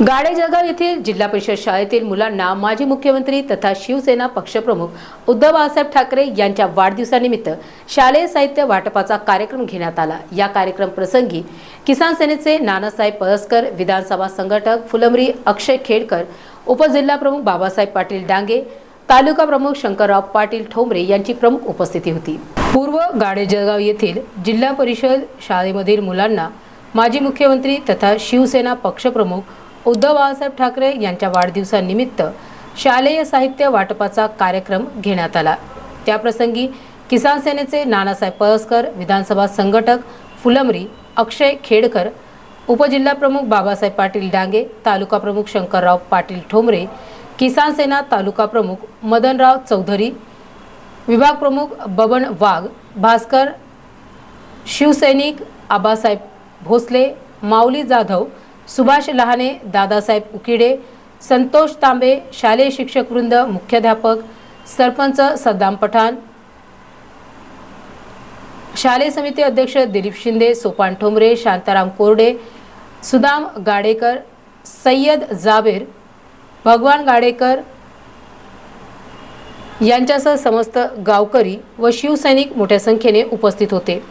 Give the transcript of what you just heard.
गाडेजळगाव येथील जिल्हा परिषद शाळेतील मुलांना माजी मुख्यमंत्री तथा शिवसेना पक्षप्रमुख उद्धव बाळासाहेब ठाकरे यांच्या वाढदिवसानिमित्त शालेय साहित्य वाटपाचा कार्यक्रम घेण्यात आला। या कार्यक्रम प्रसंगी किसान सेनेचे नानासाहेब पळसकर, विधानसभा संघटक फुलंब्री अक्षय खेडकर, उपजिल्हा प्रमुख बाबासाहेब पाटील डांगे, तालुका प्रमुख शंकरराव पाटील ठोंबरे यांची प्रमुख उपस्थिती होती। पूर्व गाडेजळगाव येथील जिल्हा परिषद शाळेमधील मुलांना माजी मुख्यमंत्री तथा शिवसेना पक्षप्रमुख उद्धव बाळासाहेब ठाकरे यांच्या वाढदिवसानिमित्त शालेय साहित्य वाटपाचा कार्यक्रम घेण्यात आला। त्याप्रसंगी किसान सेनेचे नानासाहेब पळसकर, विधानसभा संघटक फुलंब्री अक्षय खेडकर, उपजिल्हा प्रमुख बाबासाहेब पाटील डांगे, तालुका प्रमुख शंकरराव पाटील ठोंबरे, किसान सेना तालुका प्रमुख मदनराव चौधरी, विभाग प्रमुख बबन वाघ, भास्कर शिवसैनिक, आबासाहेब भोसले, माऊली जाधव, सुभाष लहाने, दादासाहेब उकिडे, संतोष तांबे, शालेय शिक्षक वृंद, मुख्याध्यापक, सरपंच सद्दाम पठाण, शालेय समिती अध्यक्ष दिलीप शिंदे, सोपान ठोंबरे, शांताराम कोरडे, सुदाम गाडेकर, सय्यद जाबीर, भगवान गाडेकर यांच्यासह समस्त गावकरी व शिवसैनिक मोठ्या संख्येने उपस्थित होते।